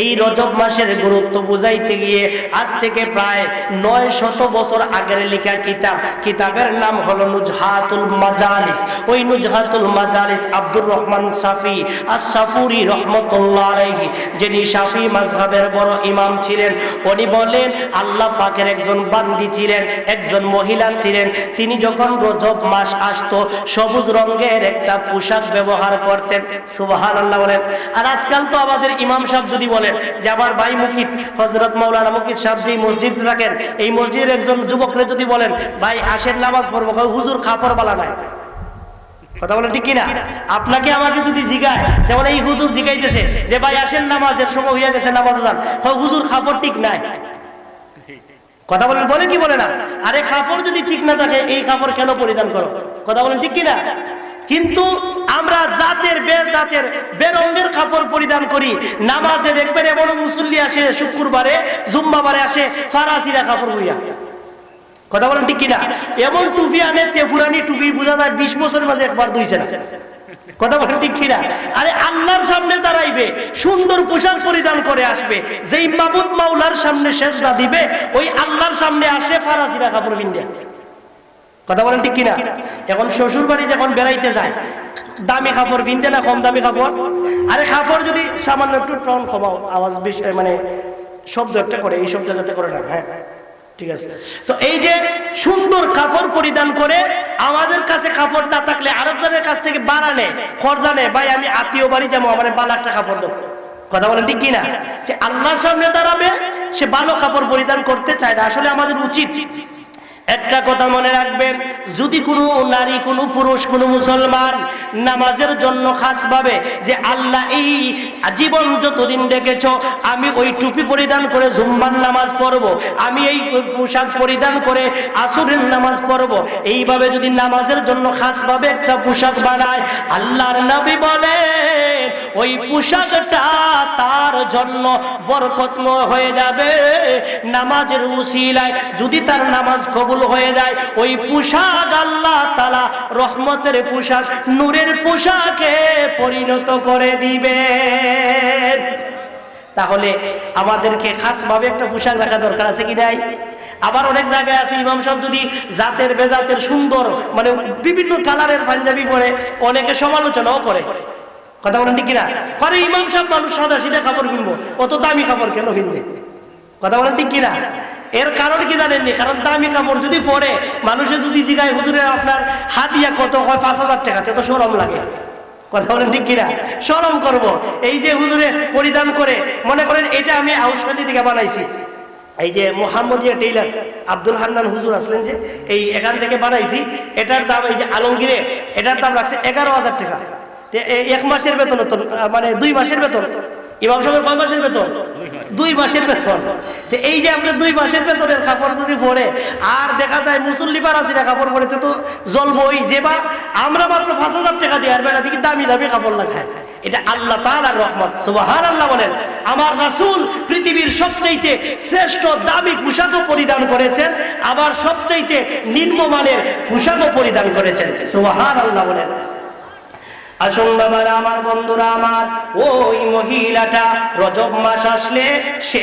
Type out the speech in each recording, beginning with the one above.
এই রজব মাসের গুরুত্ব বুঝাইতে গিয়ে আজ থেকে প্রায় 900 বছর আগের লেখা কিতাবের নাম হলো নুজহাতুল মাজালিস। ওই নুজহাতুল মাজালিস আব্দুর রহমান শাফি আশ-শাফুরি রাহমাতুল্লাহ আলাইহি, যিনি শাফি মাযহাবের বড় ইমাম ছিলেন, উনি বলেন আল্লাহ পাকের একজন বান্দি ছিলেন, একজন মহিলা ছিলেন। তিনি যখন রজব মাস আসতো সবুজ রঙের একটা পোশাক ব্যবহার করতেন। সুবহানাল্লাহ বলেন। আর আজকাল তো আমাদের ইমাম সাহেব যদি বলেন যে আমার ভাই মুকিত হযরত মাওলানা মুকিত সাহেব যে মসজিদ রাখেন, এই মসজিদের একজন যুবকরে যদি বলেন ভাই আসেন নামাজ পড়বো, হুজুর কাপড় বালা নাই। কথা বলেন ঠিক কিনা? আপনাকে আমাকে যদি জিগায়, যেমন এই হুজুর জিগাইতেছে যে ভাই আসেন নামাজের সময় হয়ে গেছে, নামাজ যান, হুজুর কাপড় ঠিক নাই। কথা বলেন, বলে কি বলে না? আরে কাপড় যদি ঠিক না থাকে এই কাপড় কেন পরিধান করো? কথা বলেন ঠিক কিনা? কিন্তু আমরা জাতের বেরঙ্গের কাপড় পরিধান করি। নামাজে দেখবেন এমন মুসল্লি আসে শুক্রবারে জুম্মাবারে আসে ফারাসিরা কাপড় পরিয়া। কথা বলেন ঠিক কিনা? এমন টুপি আনে তেফুরানি টুপি, বোঝা যায় 20 বছরের মাঝে একবার ধুইছে না। কথা বলেন ঠিক কিনা? আরে আল্লাহর সামনে দাঁড়াইবে, সুন্দর পোশাক পরিধান করে আসবে, যেই মাবুদ মাওলার সামনে সেজদা দিবে ওই আল্লাহর সামনে আসে ফারাসিরা কাপড় পিন্দে। কথা বলেন ঠিক কিনা? এখন শ্বশুর বাড়ি যখন বেড়াইতে যায় দামি কাপড় পিনতে না কম দামি কাপড়? আরে কাপড় যদি সামান্য একটু টন কমাও, আওয়াজ বেশি মানে শব্দ একটা করে, এই শব্দ যাতে করে না। হ্যাঁ ঠিক আছে। তো এই যে সুন্দর কাপড় পরিধান করে, আমাদের কাছে কাপড় না থাকলে আরেকজনের কাছ থেকে বাড়ালে খরচা নেই, ভাই আমি আত্মীয় বাড়ি যাবো আমার ভালো একটা কাপড় দেবো। কথা বলেন ঠিক কিনা? যে আল্লাহর সামনে দাঁড়াবে সে ভালো কাপড় পরিধান করতে চায় না। আসলে আমাদের উচিত একটা কথা মনে রাখবেন, যদি কোনো নারী, কোনো পুরুষ, কোনো মুসলমান নামাজের জন্য খাস ভাবে যে আল্লাহ এই জীবন যতদিন দেখেছ আমি ওই টুপি পরিধান করে জুম্মার নামাজ পড়ব, আমি এই পোশাক পরিধান করে আসরের নামাজ পড়ব, এইভাবে যদি নামাজের জন্য খাস ভাবে একটা পোশাক বানায়, আল্লাহর নবী বলেন ওই পোশাকটা তার জন্য বরকতময় হয়ে যাবে। নামাজের উসিলায় যদি তার নামাজ কবুল হয়ে যায়, ওই পোশাক আল্লাহ তাআলা রহমতের পোশাক, নূরের পোশাকে পরিণত করে দিবেন। তাহলে আমাদেরকে খাস ভাবে একটা পোশাক রাখা দরকার আছে কি নাই? আবার অনেক জায়গায় আছে ইমাম সাহেব যদি জাতের বেজাতের সুন্দর মানে বিভিন্ন কালারের পাঞ্জাবি পরে অনেকে সমালোচনাও করে। কথা বলেন ঠিক কিনা? পরে ইমাম সাহেব মানুষ সাদা সিধা কাপড় কিনবো, অত দামি কাপড় কেন কিনবে? কথা বলেন ঠিক কিনা? এর কারণ কি জানেননি? কারণ দামি কাপড় যদি পরে মানুষের যদি জিগায় হুজুরে আপনার হাতিয়া কত হয়, 5000 টাকা, তো শরম লাগে। কথা বলেন ঠিক কিনা? শরম করব। এই যে হুজুরে পরিধান করে, মনে করেন এটা আমি আউশখালী থেকে বানাইছি, এই যে মোহাম্মদিয়া টেইলার আব্দুল হান্নান হুজুর আসলেন যে এই এখান থেকে বানাইছি, এটার দাম এই যে আলমগীরে এটার দাম রাখছে 11000 টাকা। এক মাসের বেতন, মানে 2 মাসের বেতন। ইমাম সাহেবের কয় মাসের বেতন? 2 মাসের বেতন। এই যে আপনি 2 মাসের বেতনের কাপড় যদি পরে আর দেখা যায় মুসল্লি পারাসিরা কাপড় পরে, তো জ্বলবই। যে বা আমরা মাত্র 5000 টাকা দিয়ে আর বেটা দিকে দামি দামি কাপড় লাগায়। এটা আল্লাহ তাআলার রহমত। সুবহানাল্লাহ বলেন। আমার রাসূল পৃথিবীর সবচাইতে শ্রেষ্ঠ দামি পোশাকও পরিধান করেছেন, আবার সবচাইতে নিম্নমানের পোশাকও পরিধান করেছেন। সুবহানাল্লাহ বলেন। আসুন বাবারা আমার, বন্ধুরা আমার, ওই মহিলাটা রজব মাস আসলে সে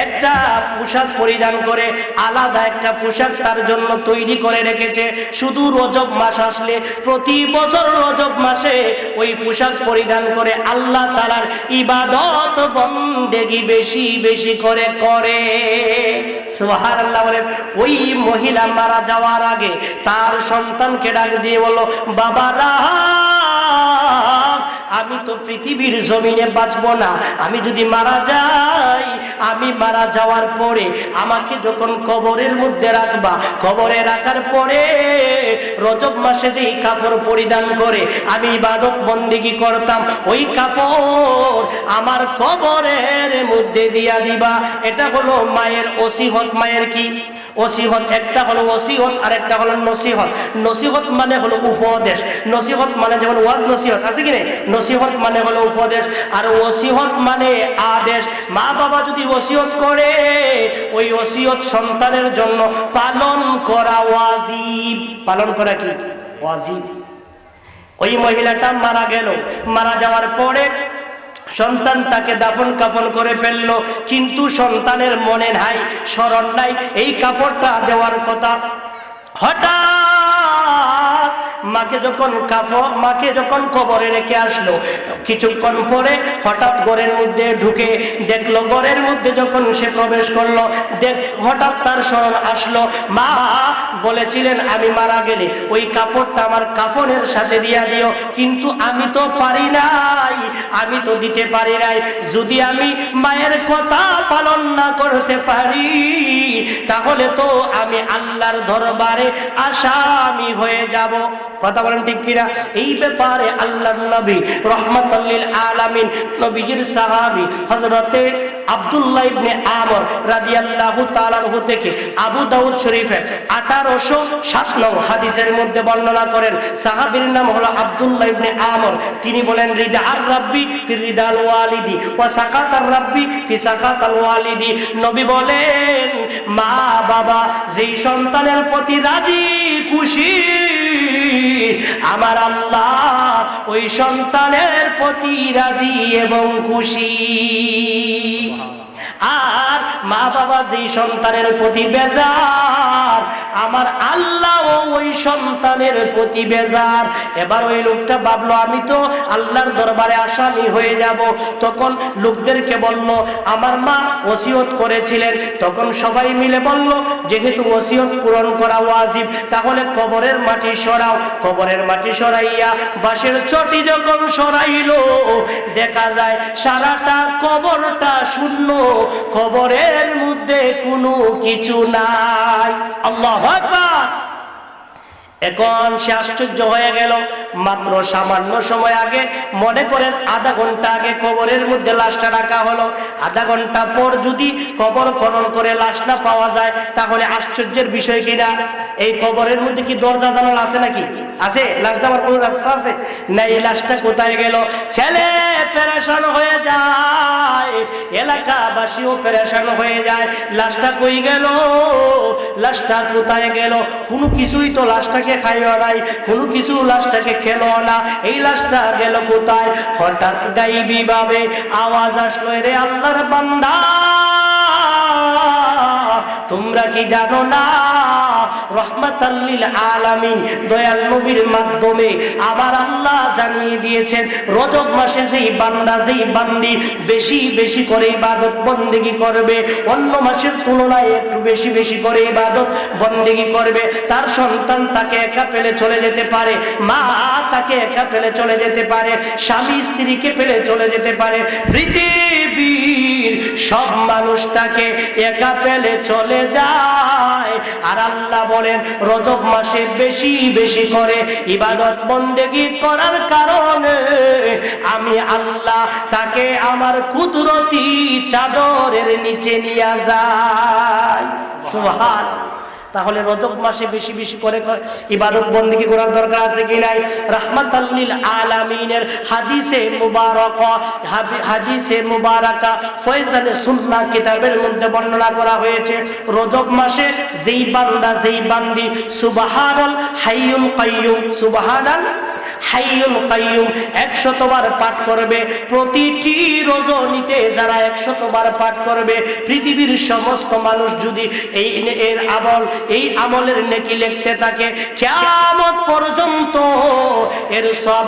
একটা পোশাক পরিধান করে, আলাদা একটা পোশাক তার জন্য তৈরি করে রেখেছে। শুধু রজব মাস আসলে প্রতি বছর রজব মাসে ওই পোশাক পরিধান করে আল্লাহ তাআলার ইবাদত বন্দেগী বেশি বেশি করে করে। সুবহানাল্লাহ বলেন। ওই মহিলা মারা যাওয়ার আগে তার সন্তানকে ডাক দিয়ে বলল, বাবারা আমি তো পৃথিবীর জমিনে বাঁচবো না, আমি যদি মারা যাই, আমি মারা যাওয়ার পরে আমাকে যখন কবরের মধ্যে রাখবা, কবরে রাখার পরে রজব মাসে যেই কাপড় পরিধান করে আমি ইবাদত বন্দেগী করতাম, ওই কাপড় আমার কবরের মধ্যে দিয়া দিবা। এটা হলো মায়ের ওসিহত। মায়ের কি ওসিহত? একটা হলো ওসিহত আর একটা হলো নসিহত। নসিহত মানে হলো উপদেশ, নসিহত মানে যেমন ওয়াজ নসিহত আছে কি না, নসিহত মানে হলো উপদেশ, আর ওসিহত মানে আদেশ। মা বাবা যদি ওসিহত করে, ওই ওসিহত সন্তানের জন্য পালন করা ওয়াজিব। পালন করা কি ওয়াজিব। ওই মহিলাটা মারা গেল, মারা যাওয়ার পরে সন্তান তাকে দাফন কাফন করে ফেললো, কিন্তু সন্তানের মনে নাই, স্মরণ নাই এই কাপড়টা দেওয়ার কথা। হঠাৎ মাকে যখন কবরে রেখে আসলো, কিছুক্ষণ পরে হঠাৎ ঘরের মধ্যে ঢুকে দেখলো, ঘরের মধ্যে যখন সে প্রবেশ করলো, হঠাৎ তার স্মরণ আসলো, মা বলেছিলেন আমি মারা গেলে ওই কাপড়টা আমার কাফনের সাথে দিয়া দিও, কিন্তু আমি তো পারি নাই, আমি তো দিতে পারি নাই। যদি আমি মায়ের কথা পালন না করতে পারি, তাহলে তো আমি আল্লাহর দরবারে আসামি হয়ে যাব। কথা বলেন ঠিক কিনা? এই ব্যাপারে আল্লাহর নবী রাহমাতুল লিল আলামিন, নবীজির সাহাবী হযরতে আব্দুল্লাহ ইবনে আমর রাদিয়াল্লাহু তাআলা আনহু থেকে আবু দাউদ শরীফের 1807 নং হাদিসের মধ্যে বর্ণনা করেন, সাহাবীর নাম হলো আব্দুল্লাহ ইবনে আমর। তিনি বলেন, রিদা আর রাব্বি ফি রিদাল ওয়ালিদি ওয়া সাকাতার রাব্বি ফি সাকাতাল ওয়ালিদি। নবী বলেন, মা বাবা যেই সন্তানের প্রতি রাজি খুশি, আমার আল্লাহ ওই সন্তানের প্রতি রাজি এবং খুশি। আর মা বাবা যেই সন্তানের প্রতি বেজার, আমার আল্লাহ ওই সন্তানের প্রতি বেজার। এবার ওই লোকটা ভাবলো, আমি তো আল্লাহর দরবারে আসামি হয়ে যাব। তখন লোকদেরকে বলল, আমার মা ওসিয়ত করেছিলেন। তখন সবাই মিলে বলল, যেহেতু ওসিয়ত পূরণ করা ওয়াজিব, তাহলে কবরের মাটি সরাও। কবরের মাটি সরাইয়া বাঁশের চটি যখন সরাইলো, দেখা যায় সারাটা কবরটা শূন্য, কবরের মধ্যে কোনো কিছু নাই। আল্লাহু আকবার। এখন সে আশ্চর্য হয়ে গেল, মাত্র সামান্য সময় আগে, মনে করেন আধা ঘন্টা আগে কবরের মধ্যে লাশটা রাখা হলো, আধা ঘন্টা পর যদি কবর খনন করে লাশ না পাওয়া যায়, তাহলে আশ্চর্যের বিষয় কিনা? এই কবরের মধ্যে কি দরজা জানালা আছে নাকি? আছে? লাশ দেওয়ার কোনো রাস্তা আছে না? এই লাশটা কোথায় গেল? ছেলে পেরেশান হয়ে যায়, এলাকাবাসীও পেরেশান হয়ে যায়, লাশটা কই গেল, লাশটা কোথায় গেল? কোনো কিছুই তো লাশটাকে খাইও নাই, কোনো কিছু লাশটাকে খেলো না, এই লাশটা গেল কোথায়? হঠাৎ গাইবি ভাবে আওয়াজ আসলো, রে আল্লাহর বান্দা, তোমরা কি জানো না রাহমাতাল লিল আলামিন দয়াল নবীর মাধ্যমে আমার আল্লাহ জানিয়ে দিয়েছেন, রজব মাসে যেই বান্দা যেই বান্দি বেশি বেশি করে ইবাদত বন্দেগী করবে, অন্য মাসের তুলনায় একটু বেশি বেশি করে ইবাদত বন্দেগী করবে, তার সন্তান তাকে একা ফেলে চলে যেতে পারে, মা তাকে একা ফেলে চলে যেতে পারে, স্বামী স্ত্রীকে ফেলে চলে যেতে পারে, পৃথিবীর সব মানুষ তাকে একা ফেলে চলে যায়। আর আল্লাহ বলেন, রজব মাসে বেশি বেশি করে ইবাদত বন্দেগী করার কারণে আমি আল্লাহ তাকে আমার কুদরতি চাদরের নিচে নিয়ে যাই। সুবহানাল্লাহ। তাহলে রজব মাসে বেশি বেশি করে ইবাদত বন্দেগী করার দরকার আছে কি নাই? রাহমাতাল লিল আলামিনের হাদিসে মুবারাকা ফয়জালে সুন্নাহ কিতাবের মধ্যে বর্ণনা করা হয়েছে, রজব মাসে যেই বান্দা যেই বান্দি সুবহানাল হাইয়ুল কাইয়ুম, সুবহানাল হাইয়ুল কাইয়ুম 100 বার পাঠ করবে, প্রতিটি রজনীতে যারা 100 বার পাঠ করবে, পৃথিবীর সমস্ত মানুষ যদি এই আমলের নেকি লিখতে থাকে, কিয়ামত পর্যন্ত এর সব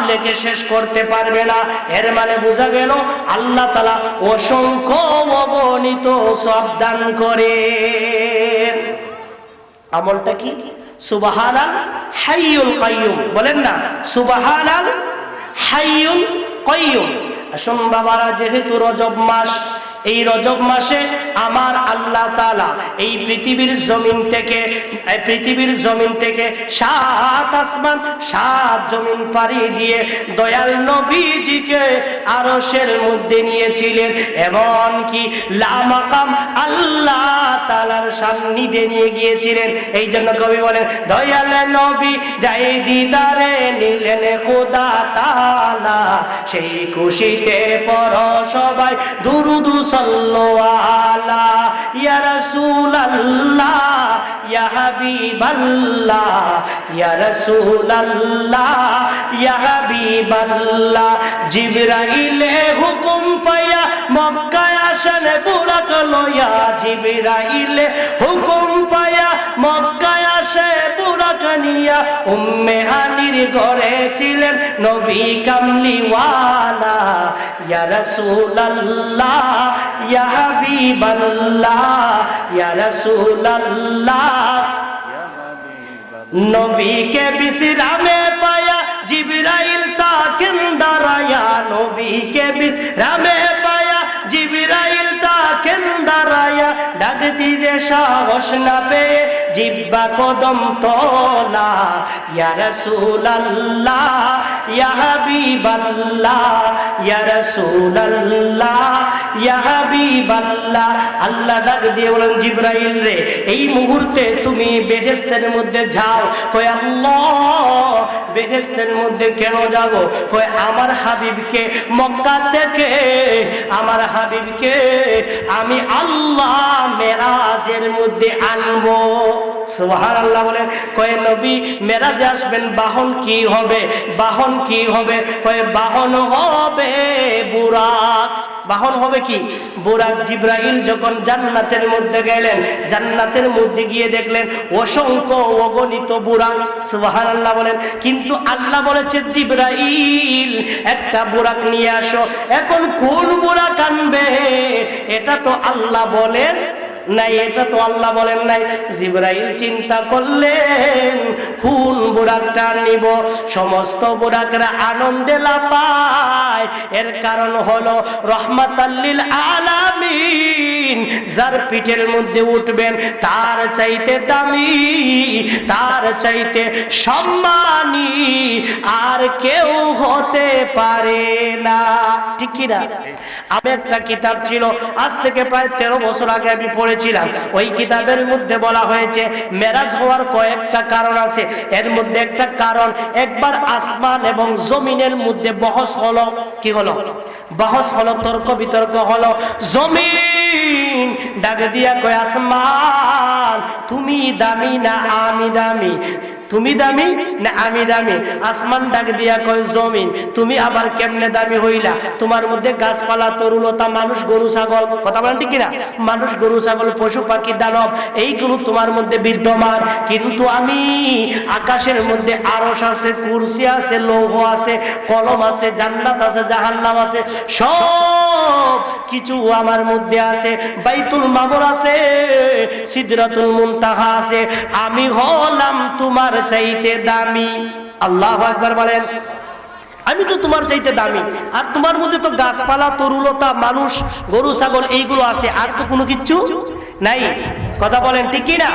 লেখে শেষ করতে পারবে না। এর মানে বোঝা গেল আল্লাহ তাআলা অসংখ্য অগণিত সওয়াব দান করেন। আমলটা কি? সুবহানাল হাইয়ুল কাইয়ুম, বলেন না সুবহানাল হাইয়ুল কাইয়ুম। আসুন বাবারা, যেহেতু রজব মাস, এই রজব মাসে আমার আল্লাহ তাআলা এই পৃথিবীর জমিন থেকে 7 আসমান 7 জমিন পাড়ি দিয়ে দয়াল নবীজিকে আরশের মধ্যে নিয়েছিলেন, এমনকি লামাকাম আল্লাহ তাআলার সান্নিধ্যে নিয়ে গিয়েছিলেন। এই জন্য কবি বলেন, দয়াল নবী যাই দিদারে নিলেন খোদা তাআলা, সেই খুশিতে পড়ো সবাই দুরুদ সাল্লু আলা ইয়া রাসূলুল্লাহ ইয়া হাবিবাল্লাহ ইয়া রাসূলাল্লাহ ইয়া হাবিবাল্লাহ। জিবরাইলে হুকুম পাইয়া মক্কায় আসেন বুরাক লইয়া, জিবরাইলে হুকুম পাইয়া মক্কায় আসে বুরাক নিয়া। উম্মে হানির ঘরে ছিলেন নবী কামলিওয়ালা, ইয়া রাসূলাল্লাহ ইয়া হাবিবাল্লাহ ইয়া রাসূলাল্লাহ। নবীকে বিশ্রামে পায়া জিবরাইল তাকেন দাঁড়ায়া, নবীকে বিশ্রামে পায়া জিবরাইল তাকেন দাঁড়ায়া। ডাক দিতে সাহস না পেয়ে জিহ্বা কদম তোলা, ইয়া রাসূলাল্লাহ ইয়া হাবিবাল্লাহ ইয়া রাসূলাল্লাহ ইয়া হাবিবাল্লাহ। আল্লাহ ডাক দিয়ে বলেন জিবরাইল রে, এই মুহূর্তে তুমি বেহেশতের মধ্যে যাও। কয় আল্লাহ, বেহেশতের মধ্যে কেন যাব? কয় আমার হাবিবকে মক্কা থেকে আমার হাবিবকে আমি আল্লাহ মেরাজের মধ্যে আনবো। সুবহানাল্লাহ বলেন। কয় নবী মেরাজে আসবেন, বাহন কি হবে? বাহন কি হবে? কয় বাহন হবে বুরাক। বাহন হবে কি? বুরাক। জিবরাইল যখন জান্নাতের মধ্যে গেলেন, জান্নাতের মধ্যে গিয়ে দেখলেন অসংখ্য অগণিত বুরাক। সুবহানাল্লাহ বলেন। কিন্তু আল্লাহ বলেছে জিবরাইল একটা বুরাক নিয়ে আসো। এখন কোন বুরাক আনবে এটা তো আল্লাহ বলেন নাই, এটা তো আল্লাহ বলেন নাই। জিবরাইল চিন্তা করলেন কোন বুরাকটা নিব। সমস্ত বুরাকরা আনন্দে লাফায়, এর কারণ হলো রহমাতাল লিল আলামিন যার পিঠের মধ্যে উঠবেন তার চাইতে দামি, তার চাইতে সম্মানী আর কেউ হতে পারে না। ঠিক কি না? আমি একটা কিতাব ছিল, আজ থেকে প্রায় 13 বছর আগে আমি পড়েছিলাম। ওই কিতাবের মধ্যে বলা হয়েছে মেরাজ হওয়ার কয়েকটা কারণ আছে। এর মধ্যে একটা কারণ, একবার আসমান এবং জমিনের মধ্যে বহস হলো। কি হলো? বহস হলো, তর্ক বিতর্ক হলো। জমিন ডাক দিয়া কয় আসমান তুমি দামি না আমি দামি? তুমি দামি না আমি দামি? আসমান ডাক দিয়া কয় জমিন তুমি আবার কেমনে দামি হইলা? তোমার মধ্যে গাছপালা তরুলতা, মানুষ গরু ছাগল, কথা বলেন ঠিক কিনা? মানুষ গরু ছাগল পশু পাখি দানব এইগুলো তোমার মধ্যে বিদ্যমান, কিন্তু আমি আকাশের মধ্যে আরশ আছে, কুরসি আছে, লৌহ আছে, কলম আছে, জান্নাত আছে, জাহান্নাম আছে, সব কিছু আমার মধ্যে আছে। বাইতুল মামুর আছে, সিদরাতুল মুনতাহা আছে। আমি হলাম তোমার চাইতে দামি। আল্লাহু আকবার বলেন। আমি তো তোমার চাইতে দামি, আর তোমার মধ্যে তো গাছপালা তরুলতা, মানুষ গরু ছাগল এইগুলো আছে, আর তো কোনো কিচ্ছু নাই। কথা বলেন ঠিক কি না?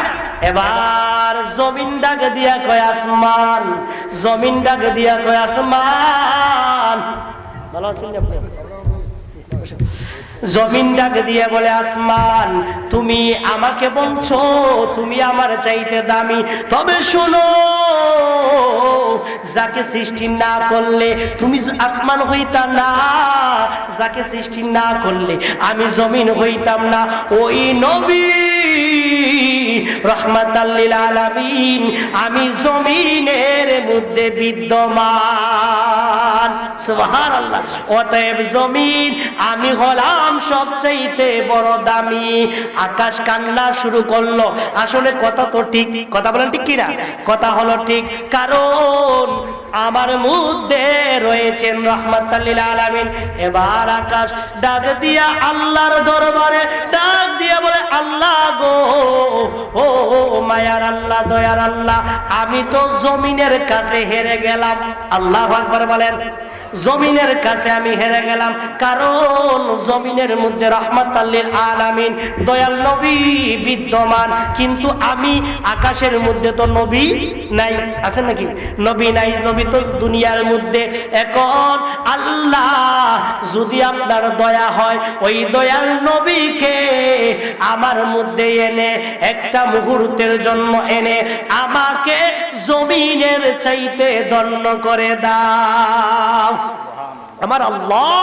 এবার জমিন ডাক দিয়া কয় আসমান, জমিন ডাক দিয়া কয় আসমান। ভালো আছেন আপনি? জমিন ডাক দিয়ে বলে আসমান তুমি আমাকে বলছো তুমি আমার চাইতে দামি, তবে শোনো যাকে সৃষ্টি না করলে তুমি আসমান হইতা না, যাকে সৃষ্টি না করলে আমি জমিন হইতাম না। ওই নবী রাহমাতাল লিল আলামিন আমি জমিনের মধ্যে বিদ্যমান। সুবহানাল্লাহ। অতএব জমিন আমি হলাম সবচাইতে বড় দামি। আকাশ কান্না শুরু করলো। আসলে কথা তো ঠিক, কথা বলেন ঠিক কিনা? কথা হলো ঠিক, কারণ আমার মধ্যে রয়েছেন রাহমাতাল লিল আলামিন। এবার আকাশ ডাক দিয়া আল্লাহর দরবারে ডাক দিয়া বলে আল্লাহ গো, ও মায়ার আল্লাহ, দয়ার আল্লাহ, আমি তো জমিনের কাছে হেরে গেলাম। আল্লাহু আকবার বলেন। জমিনের কাছে আমি হেরে গেলাম, কারণ জমিনের মধ্যে রাহমাতাল লিল আলামিন দয়াল নবী বিদ্যমান, কিন্তু আমি আকাশের মধ্যে তো নবী নাই। আছে নাকি? নবী নাই, নবী তো দুনিয়ার মধ্যে। এখন আল্লাহ যদি আপনার দয়া হয় ওই দয়াল নবীকে আমার মধ্যে এনে একটা মুহূর্তের জন্য এনে আমাকে জমিনের চাইতে ধন্য করে দাও। আমার আল্লাহ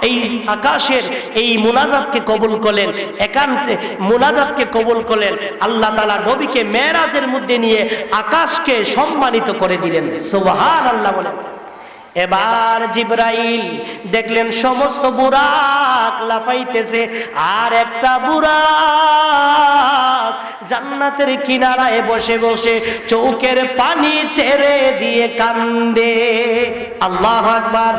এই আকাশের এই মুনাজাতকে কবুল করলেন, একান্তে মুনাজাতকে কবুল করলেন। আল্লাহ তাআলা নবীকে মেরাজের মধ্যে নিয়ে আকাশকে সম্মানিত করে দিলেন। সুবহানাল্লাহ বলেন। এবার জিবরাইল দেখলেন সমস্ত বুরাক লাফাইতেছে, আর একটা বুরাক জান্নাতের কিনারায় বসে বসে চৌকের পানি ছেড়ে দিয়ে কান্দে। আল্লাহু আকবার।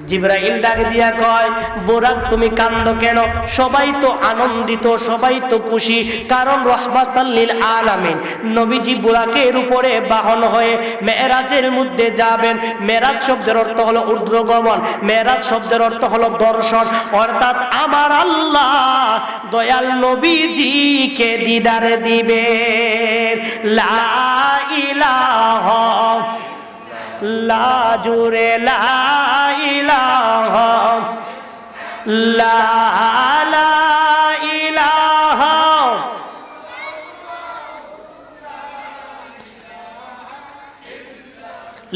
জিবরাইল ডাক দিয়া কয়, বুরাক তুমি কান্দো কেন? সবাই তো আনন্দিত, সবাই তো খুশি, কারণ রহমাতাল লিল আলামিন নবীজি বুরাকের উপরে বাহন হয়ে মেরাজের মধ্যে যাবেন। মেরাজ শব্দের অর্থ হলো ঊর্ধ্বগমন, মেরাজ শব্দের অর্থ হলো দর্শন, অর্থাৎ আমার আল্লাহ দয়াল নবীজিকে দিদার দিবে। লা ইলাহা লা জুরে লা ইলাহা লা লা ইলাহা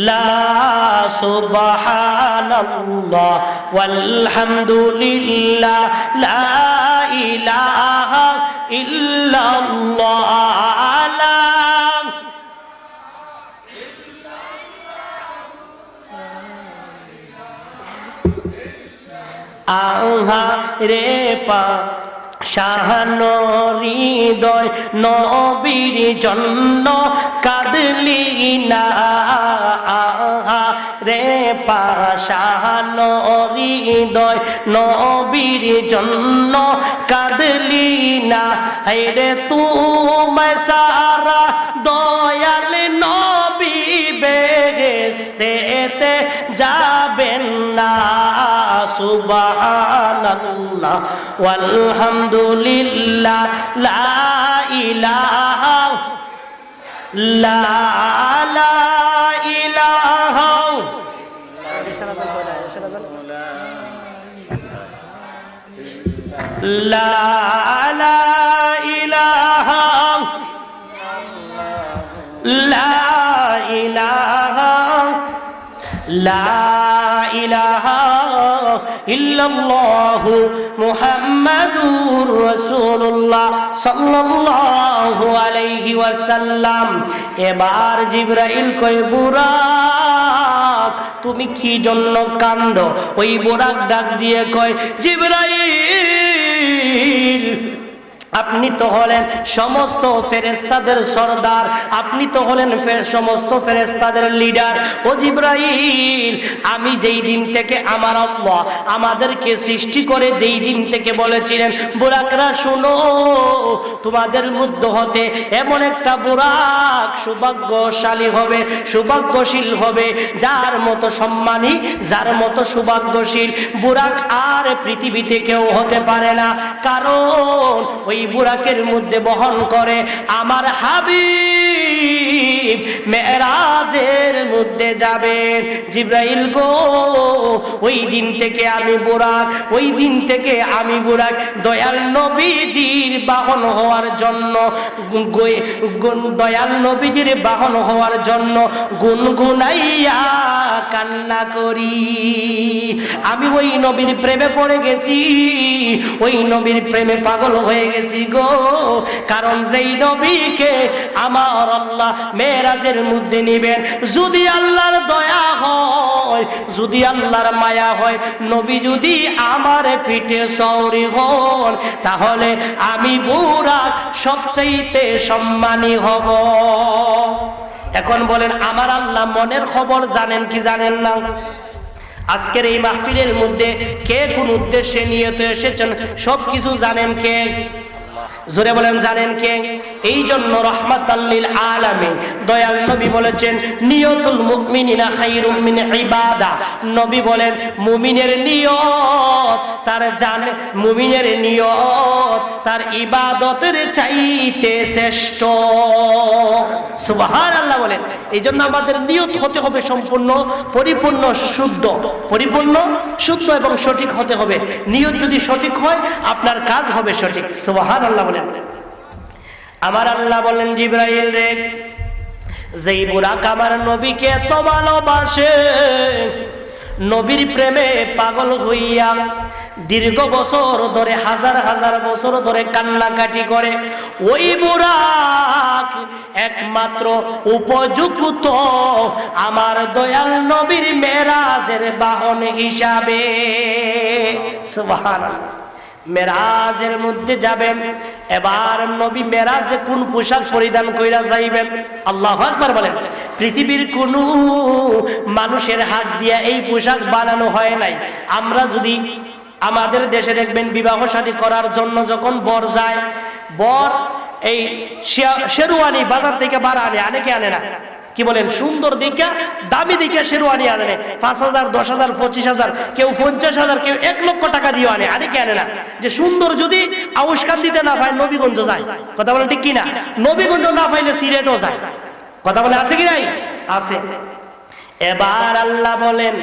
লা সুবহানাল্লাহ ওয়ালহামদুলিল্লাহ লা ইলাহা ইল্লাল্লাহ। আহা রে পা শাহানো হৃদয় নবীর জন্য কাঁদলি না। আহা রে পা শাহানো হৃদয় নবীর জন্য কাঁদলি না। হায়রে তুমি সারা দয়াল নবী বেহেশতেতে যাবেন না। সুবহানাল্লাহ ওয়ালহামদুলিল্লাহ লা ইলাহা লা লা ইলাহা লা লা ইলাহা লা ইলাহা লা ইলাহা ইল্লাল্লাহু মুহাম্মাদুর রাসূলুল্লাহ সাল্লাল্লাহু আলাইহি ওয়াসাল্লাম। এবার জিবরাইল কয়, বুরাক তুমি কি জন্য কান্দো? ওই বুরাক ডাক দিয়ে কয়, জিবরাইল আপনি তো হলেন সমস্ত ফেরেশতাদের সরদার, আপনি তো হলেন সমস্ত ফেরেশতাদের লিডার। ও জিবরাইল, আমি যেই দিন থেকে আমার আল্লাহ আমাদেরকে সৃষ্টি করে যেই দিন থেকে বলেছিলেন, বুরাকরা শুনো, তোমাদের মধ্য হতে এমন একটা বুরাক সৌভাগ্যশালী হবে, সৌভাগ্যশীল হবে, যার মতো সম্মানী, যার মতো সৌভাগ্যশীল বুরাক আর পৃথিবীতে কেউ হতে পারে না। কারণ ওই বুরাকের মধ্যে বহন করে আমার হাবিব মেরাজের মধ্যে যাবেন। জিবরাইল গো, ওই দিন থেকে আমি বুরাক, ওই দিন থেকে আমি বুরাক দয়াল নবীজির বাহন হওয়ার জন্য, দয়াল নবীজির বাহন হওয়ার জন্য গুনগুনাইয়া কান্না করি। আমি ওই নবীর প্রেমে পড়ে গেছি, ওই নবীর প্রেমে পাগল হয়ে গেছি গো। কারণ যেই নবীকে আমার আল্লাহ মেরাজের মধ্যে নেবেন, যদি আল্লাহর দয়া হয়, যদি আল্লাহর মায়া হয়, নবী যদি আমার পিঠে সওরি হন, তাহলে আমি বুরাক সবচাইতে সম্মানী হব। এখন বলেন, আমার আল্লাহ মনের খবর জানেন কি জানেন না? আজকের এই মাহফিলের মধ্যে কে কোন উদ্দেশ্যে নিয়ত এসেছেন সবকিছু জানেন কে? জোরে বলেন, জানেন কে? এই জন্য রাহমাতাল লিল আলামিন দয়াল নবী বলেছেন, নিয়তুল মুমিনিনা খায়রুম মিন ইবাদা। নবী বলেন, মুমিনের নিয়ত তার জান, মুমিনের নিয়ত তার ইবাদতের চাইতে শ্রেষ্ঠ। সুবহানাল্লাহ বলেন। এই জন্য আমাদের নিয়ত হতে হবে সম্পূর্ণ পরিপূর্ণ শুদ্ধ, পরিপূর্ণ শুদ্ধ এবং সঠিক হতে হবে। নিয়ত যদি সঠিক হয়, আপনার কাজ হবে সঠিক। সুবহানাল্লাহ বলেন। আমার আল্লাহ বলেন, জিবরাইল রে, যেই বুরাক আমার নবীকে এত ভালোবাসে, নবীর প্রেমে পাগল হইয়া দীর্ঘ বছর ধরে, হাজার হাজার বছর ধরে কান্নাকাটি করে। ওই বুরাক একমাত্র উপযুক্ত আমার দয়াল নবীর মেরাজের বাহন হিসাবে। সুবহানাল্লাহ। মেরাজের মধ্যে যাবেন। এবার নবী মেরাজে কোন পোশাক পরিধান কইরা যাইবেন? আল্লাহু আকবার বলেন। পৃথিবীর কোন মানুষের হাত দিয়া এই পোশাক বানানো হয় নাই। আমরা যদি আমাদের দেশে দেখবেন বিবাহ শাদী করার জন্য যখন বর যায়, বর এই শেরওয়ানি বাজার থেকে বানানে আনে, কে আনে না? কি বলেন? সুন্দর দিকে দামি দিকে শেরওয়ানি আনে, 5,000, 10,000, 25,000, কেউ 50,000, কেউ 1 লক্ষ টাকা দিয়ে আনে। আনে কে আনে না? যে সুন্দর যদি আউশকান দিতে না পায় নবীগঞ্জ যায়। কথা বলেন ঠিক কিনা? নবীগঞ্জ না পাইলে সিলেটও যায়। কথা বলে আছে কি নাই? আছে। এবার আল্লাহ বলেন,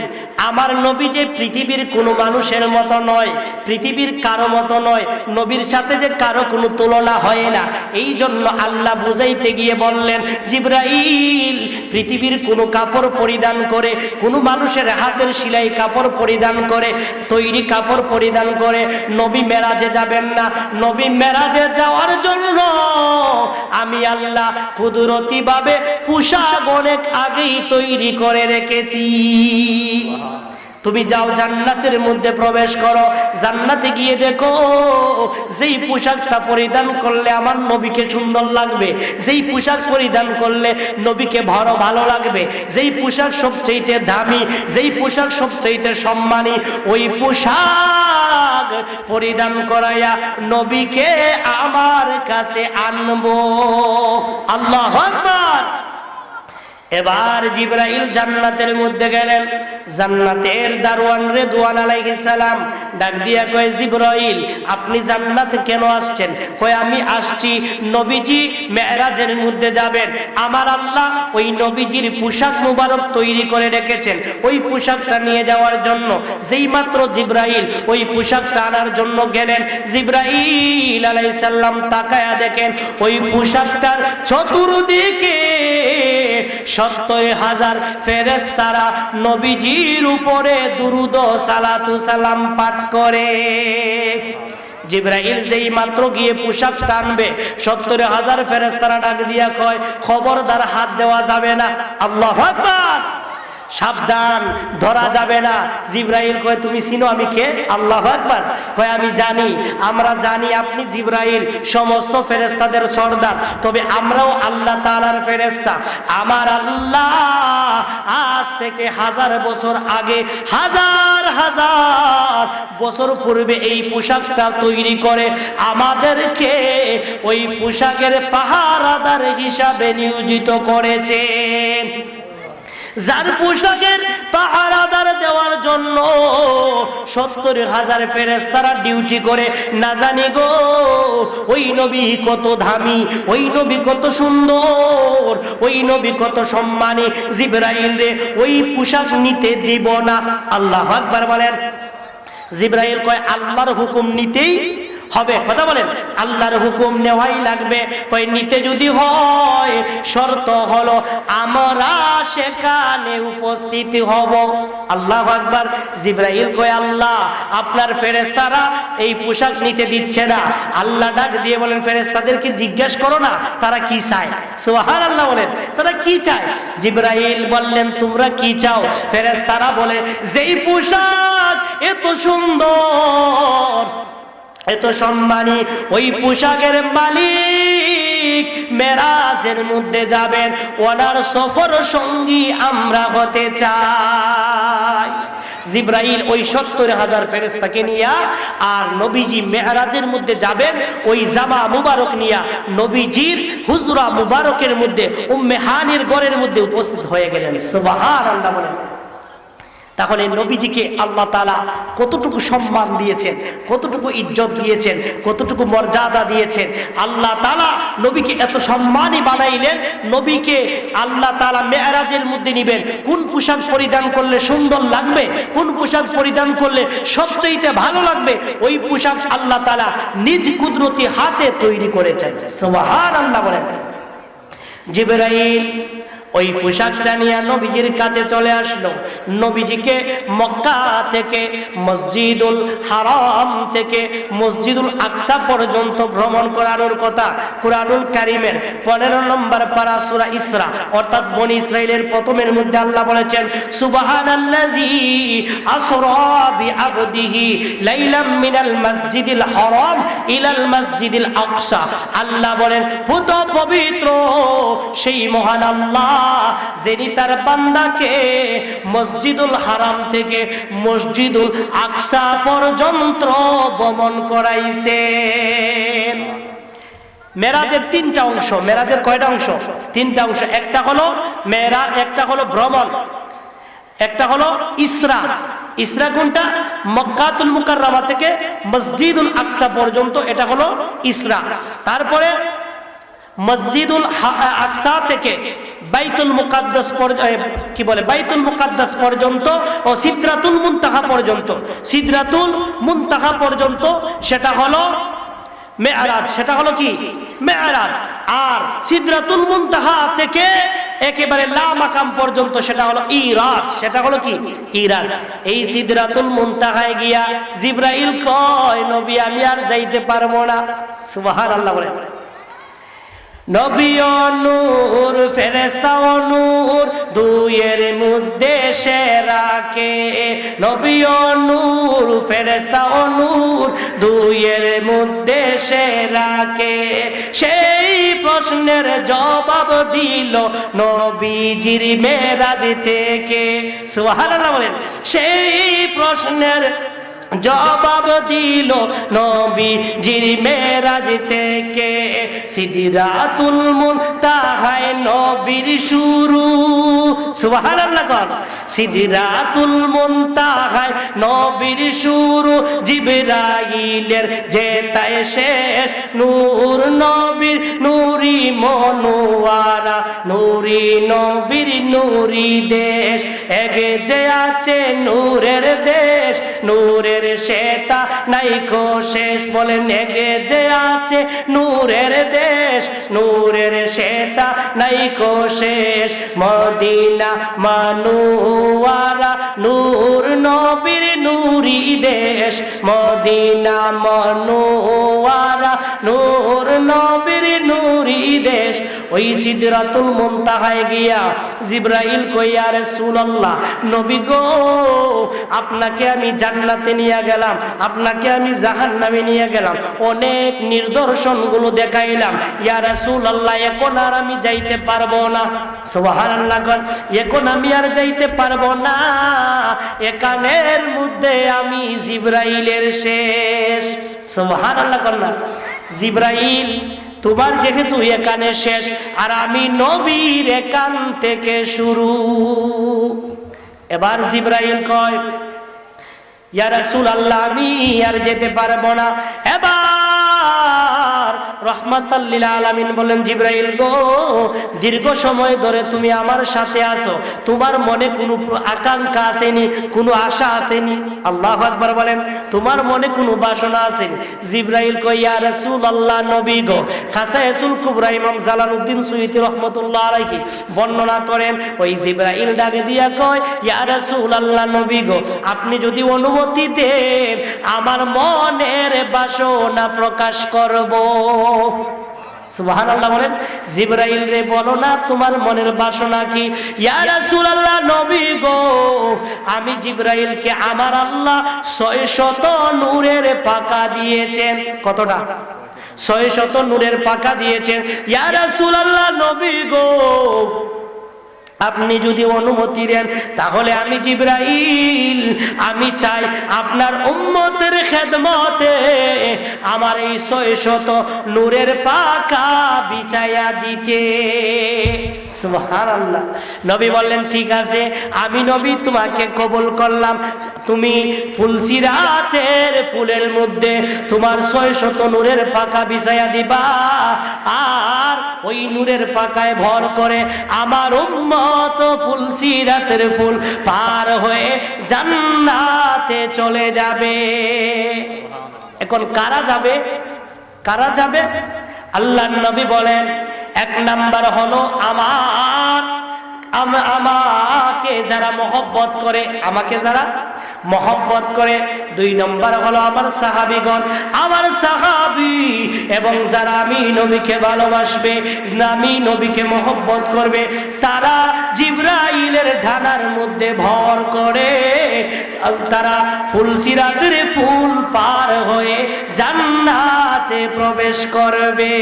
আমার নবী যে পৃথিবীর কোনো মানুষের মতো নয়, পৃথিবীর কারো মতো নয়, নবীর সাথে যে কারো কোনো তুলনা হয় না। এই জন্য আল্লাহ বুঝাইতে গিয়ে বললেন, জিবরাইল পৃথিবীর কোনো কাপড় পরিধান করে, কোনো মানুষের হাতের সেলাই কাপড় পরিধান করে, তৈরি কাপড় পরিধান করে নবী মেরাজে যাবেন না। নবী মেরাজে যাওয়ার জন্য আমি আল্লাহ কুদরতি ভাবে পোশাক অনেক আগেই তৈরি করে রেখেছি। তুমি যাও জান্নাতের মধ্যে প্রবেশ করো, জান্নাতে গিয়ে দেখো যেই পোশাকটা পরিধান করলে আমার নবীকে সুন্দর লাগবে, যেই পোশাক পরিধান করলে নবীকে ভালো লাগবে, যেই পোশাক সবচেয়ে দামি, যেই পোশাক সবচেয়ে সম্মানী, ওই পোশাক পরিধান করাইয়া নবীকে আমার কাছে আনবো। আল্লাহু আকবার। এবার জিবরাইল জান্নাতের মধ্যে গেলেন। জান্নাতের দারওয়ান রেদওয়ান আলাইহিস সালাম ডাক দিয়া কয়, জিবরাইল আপনি জান্নাতে কেন আসছেন? কয় আমি আসছি নবীজি মেরাজের মধ্যে যাবেন, আমার আল্লাহ ওই নবীজির পোশাক মুবারক তৈরি করে রেখেছেন, ওই পোশাকটা নিয়ে যাওয়ার জন্য। যেই মাত্র জিবরাইল ওই পোশাকটা আনার জন্য গেলেন, জিবরাইল আলাইহিস সালাম তাকায়া দেখেন ওই পোশাকটার চতুর্দিকে 70,000 ফেরেশতারা নবীজির উপরে দুরূদ ও সালাতু সালাম পাঠ করে। জিবরাইল যেই মাত্র গিয়ে পোশাকটা আনবে, 70,000 ফেরেশতারা ডাক দিয়া কয়, খবরদার হাত দেওয়া যাবে না। আল্লাহু আকবার। সাবধান, ধরা যাবে না। জিবরাইল কয়, তুমি চিনো আমি কে? আল্লাহু আকবার। কয়, আমি জানি, আমরা জানি আপনি জিবরাইল সমস্ত ফেরেশতাদের সর্দার, তবে আমরাও আল্লাহ তাআলার ফেরেশতা। আমার আল্লাহ আজ থেকে 1000 বছর আগে, হাজার হাজার বছর পূর্বে এই পোশাকটা তৈরি করে আমাদেরকে ওই পোশাকের পাহারাদার হিসাবে নিয়োজিত করেছেন। যার পোশাকের পাহারাদার দেওয়ার জন্য 70,000 ফেরেশতারা ডিউটি করে, না জানি গো ওই নবী কত দামি, ওই নবী কত সুন্দর, ওই নবী কত সম্মানী। জিবরাইল রে ওই পোশাক নিতে দিব না। আল্লাহু আকবার বলেন। জিবরাইল কয়, আল্লাহর হুকুম নিতেই হবে। কথা বলেন, আল্লাহর হুকুম নেওয়াই লাগবে। কয়, নিতে যদি হয় শর্ত হলো আমরা সেখানে উপস্থিত হব। আল্লাহু আকবার। জিবরাইল কয়, আল্লাহ আপনার ফেরেশতারা এই পোশাক নিতে দিচ্ছে না। আল্লাহ ডাক দিয়ে বলেন, ফেরেশতাদেরকে জিজ্ঞেস করো না তারা কি চায়। সুবহানাল্লাহ বলেন, তারা কি চায়? জিবরাইল বললেন, তোমরা কি চাও? ফেরেশতারা বলে, যেই পোশাক এত সুন্দর, এত সম্মানী, ওই পোশাকের মালিক মেরাজের মধ্যে যাবেন, ওনার সফর সঙ্গী আমরা হতে চাই। জিবরাইল ওই 70,000 ফেরেশতাকে নিয়া আর নবীজি মেরাজের মধ্যে যাবেন, ওই জামা মুবারক নিয়া নবীজির হুজরা মুবারকের মধ্যে উম্মে হানির ঘরের মধ্যে উপস্থিত হয়ে গেলেন। সুবহানাল্লাহ বলেন। তাহলে নবীজিকে আল্লাহ তাআলা কতটুকু সম্মান দিয়েছেন, কতটুকু ইজ্জত দিয়েছেন, কতটুকু মর্যাদা দিয়েছেন। আল্লাহ তাআলা নবীকে এত সম্মানী বানাইলেন। নবীকে আল্লাহ তাআলা মেরাজের মধ্যে নিবেন, কোন পোশাক পরিধান করলে সুন্দর লাগবে, কোন পোশাক পরিধান করলে সবচেয়ে ভালো লাগবে, ওই পোশাক আল্লাহ তাআলা নিজ কুদরতি হাতে তৈরি করেছেন। সুবহানাল্লাহ বলেন। জিবরাইল ওই পোশাকটা নিয়ে নবীজির কাছে চলে আসলো। নবীজিকে মক্কা থেকে মসজিদুল হারাম থেকে মসজিদুল আকসা পর্যন্ত ভ্রমণ করানোর কথা কুরআনুল কারীমের 15 নম্বর পারা সূরা ইসরা অর্থাৎ বনি ইসরাইলের প্রথমের মধ্যে আল্লাহ বলেছেন সুবহানাল্লাযী আসরা বিআবদিহি লাইলাম মিনাল মাসজিদিল হারাম ইলাল মাসজিদিল আকসা। আল্লাহ বলেন পুত পবিত্র সেই মহান আল্লাহ যিনি তার বান্দাকে মসজিদুল হারাম থেকে মসজিদুল আকসা পর্যন্ত ভ্রমণ করাইছেন। মেরাজের তিনটা অংশ। মেরাজের কয়টা অংশ? তিনটা অংশ। একটা হলো মেরাজ, একটা হলো ভ্রমণ, একটা হলো ইসরা। ইসরা কোনটা? মক্কাতুল মুকাররমা থেকে মসজিদুল আকসা পর্যন্ত, এটা হলো ইসরা। তারপরে মসজিদুল আকসা থেকে বাইতুল মুকাদ্দাস কি বলে বাইতুল মুকাদ্দাস পর্যন্ত ও সিদরাতুল মুনতাহা পর্যন্ত, সিদরাতুল মুনতাহা পর্যন্ত সেটা হলো মেরাজ। সেটা হলো কি? মেরাজ। আর সিদরাতুল মুনতাহা থেকে একেবারে লা মাকাম পর্যন্ত সেটা হলো ইরাজ। সেটা হলো কি? ইরাজ। এই সিদরাতুল মুনতাহায় গিয়া জিবরাইল কয় নবী আমি আর যাইতে পারবো না। সুবহানাল্লাহ বলে। নবী ও নূর ফেরেশতা ও নূর দুইয়ের মধ্যে সেরা কে? নবী ও নূর ফেরেশতা ও নূর দুইয়ের মধ্যে সেরা কে? সেই প্রশ্নের জবাব দিল নবীজির মেরাজ থেকে। সুবহানাল্লাহ বলেন। সেই প্রশ্নের জবাব দিল নবীজির মেরাজ থেকে। সিদরাতুল মুনতাহায় নবীর শুরু। সুবহানাল্লাহ কর। সিদরাতুল মুনতাহায় নবীর শুরু, জিবরাইলের যেতায় শেষ। নূর নবীর নূরি মনোয়ারা, নূরি নবীর নূরি দেশ। এগে যে আছে নূরের দেশ, নূরের সেটা নাইকো শেষ। বলেন এগে যে আছে নূরের দেশ, নূরের সেটা নাইকো শেষ। মদিনা মানুয়ারা, নূর নবীর নূরি দেশ। মদিনা মানুয়ারা, নূর নবীর নূরি দেশ। ওই সিদরাতুল মুনতাহায় গিয়া জিবরাইল কই ইয়া রাসূলুল্লাহ, নবী গো আপনাকে আমি জান্নাতে নিয়ে গেলাম, আপনাকে আমি জাহান্নামে নিয়ে গেলাম, অনেক নিদর্শন গুলো দেখাইলাম। ইয়া রাসূলুল্লাহ এখন আর আমি যাইতে পারবো না। সুবহানাল্লাহ। এখন আমি আর যাইতে পারবো না, একানের মধ্যে আমি জিবরাইলের শেষ। সুবহানাল্লাহ না। জিবরাইল তোমার যেহেতু এখানে শেষ, আর আমি নবীর এখান থেকে শুরু। এবার জিবরাইল কয় ইয়া রাসূলুল্লাহ আমি আর যেতে পারবো না। এবার রাহমাতাল লিল আলামিন বলেন জিবরাইল গো দীর্ঘ সময় ধরে তুমি আমার সাথে আছো, তোমার মনে কোনো আকাঙ্ক্ষা আসেনি, কোনো আশা আসেনি? আল্লাহু আকবার বলেন। তোমার মনে কোনো বাসনা আসেনি? জিবরাইল কয় ইয়া রাসূলুল্লাহ নবী গো। খাসায়েসুল কুবরা ইমাম জালালউদ্দিন সুয়ুতী রাহমাতুল্লাহ আলাইহি বর্ণনা করেন ওই জিবরাইল ডাকে দিয়া কয় ইয়া রাসূলুল্লাহ নবী গো আপনি যদি অনুমতি দেন আমার মনের বাসনা প্রকাশ করব। সুবহানাল্লাহ বলেন। জিবরাইল রে বলো না তোমার মনের বাসনা কি? ইয়া রাসূলুল্লাহ নবী গো আমি জিবরাইলকে আমার আল্লাহ 600 নূরের পাকা দিয়েছেন। কতটা? 600 নূরের পাকা দিয়েছেন। ইয়া রাসূলুল্লাহ নবী গো আপনি যদি অনুমতি দেন তাহলে আমি জিবরাইল আমি চাই আপনার উম্মতের খেদমতে আমার এই 600 নূরের পাকা বিছায়া দিতে। সুবহানাল্লাহ। নবী বললেন ঠিক আছে আমি নবী তোমাকে কবুল করলাম, তুমি ফুলসিরাতের ফুলের মধ্যে তোমার 600 নূরের পাকা বিছায়া দিবা, আর ওই নূরের পাকায় ভর করে আমার উম্মত ফুলসিরাতের ফুল পার হয়ে জান্নাতে চলে যাবে। এখন কারা যাবে? কারা যাবে? আল্লাহর নবী বলেন এক নাম্বার হলো আমার আমাকে যারা মহব্বত করে, আমাকে যারা মহব্বত করে, 2 নম্বর হলো আমার সাহাবীগণ, আমার সাহাবী এবং যারা আমি নবীকে ভালোবাসবে, আমি নবীকে মহব্বত করবে, তারা জিবরাইলের ডানার মধ্যে ভর করে তারা ফুলসিরাতের পুল পার হয়ে জান্নাতে প্রবেশ করবে।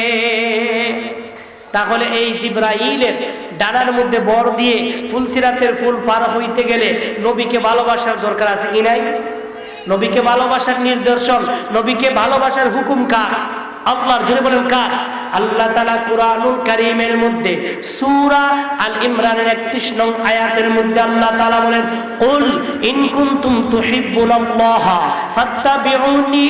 তাহলে এই জিবরাইলের ডানার মধ্যে বর দিয়ে ফুলসিরাতের ফুল পার হইতে গেলে নবীকে ভালোবাসার দরকার আছে কি নাই? নবীকে ভালোবাসার নিদর্শন, নবীকে ভালোবাসার হুকুম কার? আল্লাহর। জোরে বলেন কার? আল্লাহ তাআলা কুরআনুল কারীমের মধ্যে সূরা আল ইমরানের 31 নং আয়াতের মধ্যে আল্লাহ তাআলা বলেন, কুল ইন কুনতুম তুহিব্বুনাল্লাহ ফাত্তাবিউনি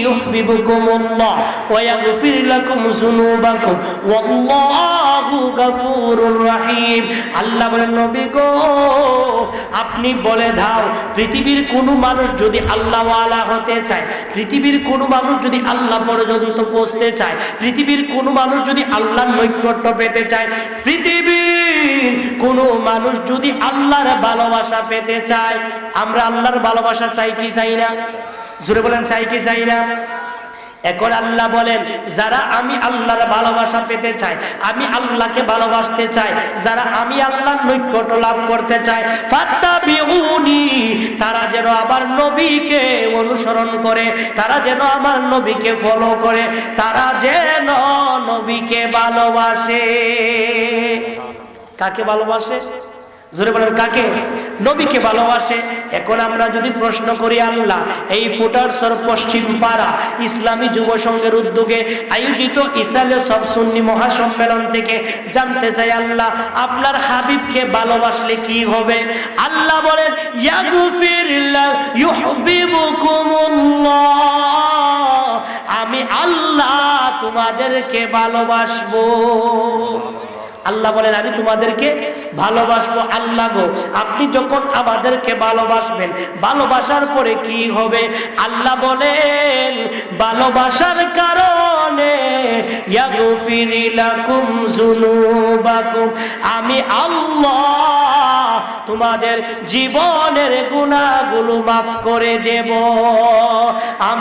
ইউহিব্বুকুমুল্লাহ ওয়া ইয়াগফির লাকুম যুনুবাকুম ওয়াল্লাহু গফুরুর রহিম। আল্লাহ বলেন, নবী গো আপনি বলে দাও, পৃথিবীর কোনো মানুষ যদি আল্লাহওয়ালা হতে চায়, পৃথিবীর কোনো মানুষ যদি আল্লাহ পর্যন্ত পৌঁছতে চায়, পৃথিবীর কোনো মানুষ যদি আল্লাহর নৈকট্য পেতে চায়, পৃথিবীর কোনো মানুষ যদি আল্লাহর ভালোবাসা পেতে চায়, আমরা আল্লাহর ভালোবাসা চাই কি চাই না? জোরে বলেন, চাই কি চাই না? এখন আল্লাহ বলেন, যারা আমি আল্লাহর ভালোবাসা পেতে চাই, আমি আল্লাহকে ভালোবাসতে চাই, যারা আমি আল্লাহর নৈকট্য লাভ করতে চাই, ফাত্তাবিউনি, তারা যেন আমার নবীকে অনুসরণ করে, তারা যেন আমার নবীকে ফলো করে, তারা যেন নবীকে ভালোবাসে। কাকে ভালোবাসে? জোরে বলেন, কাকে? নবীকে ভালোবাসে। এখন আমরা যদি প্রশ্ন করি, আল্লাহ এই ফুটারসর পশ্চিম পাড়া ইসলামী যুব সংঘের উদ্যোগে আয়োজিত ইসালে সব সুন্নি মহাসম্মেলন থেকে জানতে চাই, আল্লাহ আপনার হাবিবকে ভালোবাসলে কি হবে? আল্লাহ বলেন, ইয়াগফির ইউহিব্বুকুমুল্লাহ, আমি আল্লাহ তোমাদেরকে ভালোবাসবো। আল্লাহ বলেন, আমি তোমাদেরকে ভালোবাসবো। আল্লাহ গো, আপনি যখন আমাদেরকে ভালোবাসবেন, ভালোবাসার পরে কি হবে? আল্লাহ বলেন, ভালোবাসার কারণে ইয়াগফির লাকুম যুনুবাকুম, আমি আল্লাহ তোমাদের জীবনের গুনাহগুলো মাফ করে দেব।